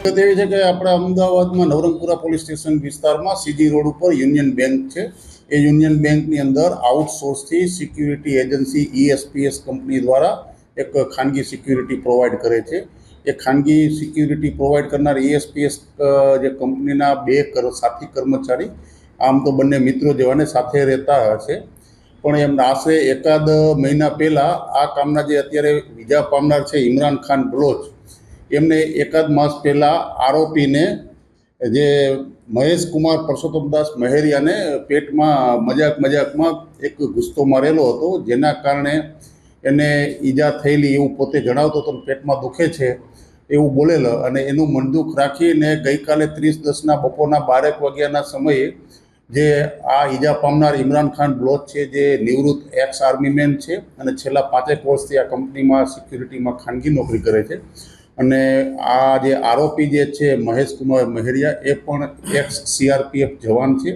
વિગત એવી છે કે આપણા અમદાવાદમાં નવરંગપુરા પોલીસ સ્ટેશન વિસ્તારમાં સીજી રોડ ઉપર યુનિયન બેંક છે. એ યુનિયન બેંકની અંદર આઉટસોર્સથી સિક્યુરિટી એજન્સી ESPS કંપની દ્વારા એક ખાનગી સિક્યુરિટી પ્રોવાઈડ કરે છે. એ ખાનગી સિક્યુરિટી પ્રોવાઈડ કરનાર ESPS જે કંપનીના બે સાથી કર્મચારી, આમ તો બંને મિત્રો જેવાને સાથે રહેતા હશે, પણ એમ આશરે એકાદ મહિના પહેલાં આ કામના જે અત્યારે ઈજા પામનાર છે ઇમરાન ખાન બલોચ, એમને એકાદ માસ પહેલાં આરોપીને જે મહેશ કુમાર પરસોત્તમદાસ મહેરિયાને પેટમાં મજાકમાં એક ગુસ્સો મારેલો હતો, જેના કારણે એને ઈજા થયેલી એવું પોતે જણાવતો હતો. પેટમાં દુખે છે એવું બોલેલો અને એનું મનદુખ રાખીને ગઈકાલે 30/10 બપોરના 12 વાગ્યાના સમયે જે આ ઈજા પામનાર ઇમરાન ખાન બલોચ છે, જે નિવૃત્ત એક્સ આર્મીમેન છે અને છેલ્લા 5 વર્ષથી આ કંપનીમાં સિક્યુરિટીમાં ખાનગી નોકરી કરે છે, અને આ જે આરોપી જે છે મહેશ કુમાર મહેરિયા, એ પણ એક્સ CRPF જવાન છે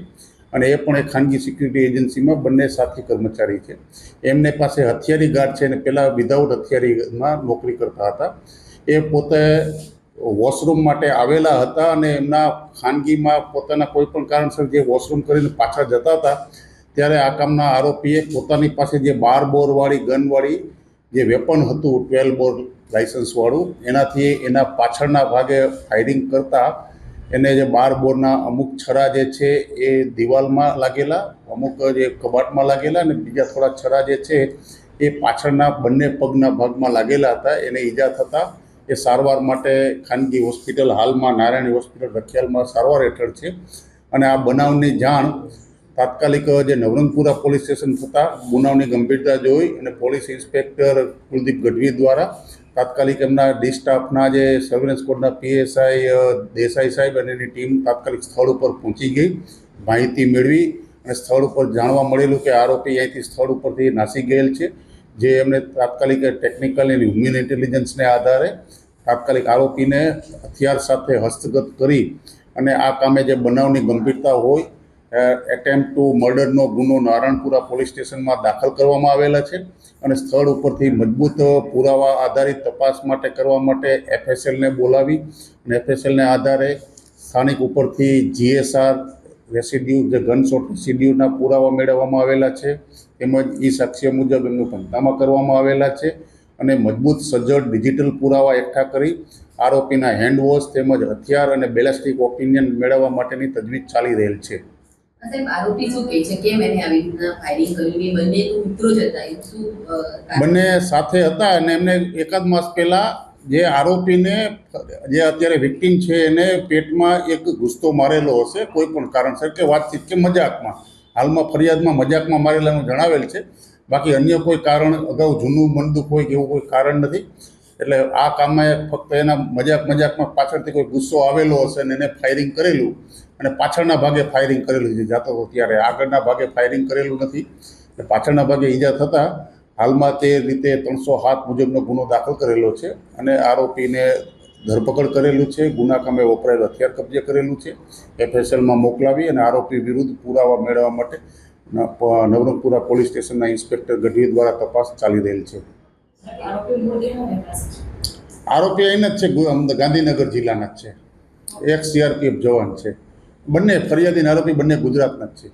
અને એ પણ એક ખાનગી સિક્યુરિટી એજન્સીમાં બંને સાથી કર્મચારી છે. એમને પાસે હથિયારી ગાર્ડ છે અને પહેલાં વિધાઉટ હથિયારીમાં નોકરી કરતા હતા. એ પોતે વોશરૂમ માટે આવેલા હતા અને એમના ખાનગીમાં પોતાના કોઈ પણ કારણસર જે વોશરૂમ કરીને પાછા જતા હતા, ત્યારે આ કામના આરોપીએ પોતાની પાસે જે 12 બોરવાળી ગનવાળી જે વેપન હતું, 12 બોર લાઇસન્સવાળું, એનાથી એના પાછળના ભાગે ફાયરિંગ કરતા એને જે 12 બોરના અમુક છરા જે છે એ દિવાલમાં લાગેલા, અમુક જે કબાટમાં લાગેલા અને બીજા થોડા છરા જે છે એ પાછળના બંને પગના ભાગમાં લાગેલા હતા. એને ઈજા થતાં એ સારવાર માટે ખાનગી હોસ્પિટલ, હાલમાં નારાયણી હોસ્પિટલ રખિયાલમાં સારવાર હેઠળ છે. અને આ બનાવની જાણ તાત્કાલિક જે નવરંગપુરા પોલીસ સ્ટેશન થતાં ગુનાની ગંભીરતા જોઈ અને પોલીસ ઇન્સ્પેક્ટર કુલદીપ ગઢવી દ્વારા તાત્કાલિક એમના ડી સ્ટાફના જે સર્વેલન્સ સ્કોડના PSI દેસાઈ સાહેબ અને એની ટીમ તાત્કાલિક સ્થળ ઉપર પહોંચી ગઈ, માહિતી મેળવી અને સ્થળ ઉપર જાણવા મળેલું કે આરોપી અહીંથી સ્થળ ઉપરથી નાસી ગયેલ છે. જે એમને તાત્કાલિક ટેકનિકલ અને હ્યુમન ઇન્ટેલિજન્સને આધારે તાત્કાલિક આરોપીને હથિયાર સાથે હસ્તગત કરી અને આ કામે જે બનાવની ગંભીરતા હોય એટેમ્પ્ટ ટુ મર્ડરનો ગુનો નારણપુરા પોલીસ સ્ટેશનમાં દાખલ કરવામાં આવેલા છે. અને સ્થળ ઉપરથી મજબૂત પુરાવા આધારિત તપાસ માટે કરવા માટે FSLને બોલાવી અને FSLને આધારે સ્થાનિક ઉપરથી GSR રેસિડ્યુ, જે ગનશોટ રેસિડ્યુના પુરાવા મેળવવામાં આવેલા છે, તેમજ એ સાક્ષ્ય મુજબ એમનું પંચનામા કરવામાં આવેલા છે અને મજબૂત સજ્જડ ડિજિટલ પુરાવા એકઠા કરી આરોપીના હેન્ડવોશ તેમજ હથિયાર અને બેલેસ્ટિક ઓપિનિયન મેળવવા માટેની તજવીજ ચાલી રહેલ છે. સાહેબ, આરોપી શું કહે છે, કેમ એને આવી રીતના ફાયરિંગ કર્યું? એ બંને તો મિત્રો જ હતા, એ શું બંને સાથે હતા અને એમને એકાદ માસ પહેલા જે આરોપીને, જે અત્યારે વિક્ટિમ છે, એને પેટમાં એક ગુસ્સો મારેલો હશે કોઈ પણ કારણસર, કે વાતચીત કે મજાકમાં, હાલમાં ફરિયાદમાં મજાકમાં મારેલાનું જણાવેલ છે. બાકી અન્ય કોઈ કારણ, અગાઉ જૂનું મનદુખ હોય કે એવું કોઈ કારણ નથી. એટલે આ કામમાં ફક્ત એના મજાકમાં પાછળથી કોઈ ગુસ્સો આવેલો હશે અને એને ફાયરિંગ કરેલું, અને પાછળના ભાગે ફાયરિંગ કરેલું છે જાતો હતો ત્યારે, આગળના ભાગે ફાયરિંગ કરેલું નથી. પાછળના ભાગે ઈજા થતાં હાલમાં તે રીતે 307 મુજબનો ગુનો દાખલ કરેલો છે અને આરોપીને ધરપકડ કરેલું છે. ગુના કામે વપરાયેલું હથિયાર કબજે કરેલું છે. FSLમાં મોકલાવી અને આરોપી વિરુદ્ધ પુરાવા મેળવવા માટે નવરંગપુરા પોલીસ સ્ટેશનના ઇન્સ્પેક્ટર ગઢવી દ્વારા તપાસ ચાલી રહેલ છે. આરોપી અહીંના જ છે, ગાંધીનગર જિલ્લાના જ છે, એક્સ CRPF જવાન છે. બંને ફરિયાદી આરોપી બંને ગુજરાતના જ છે.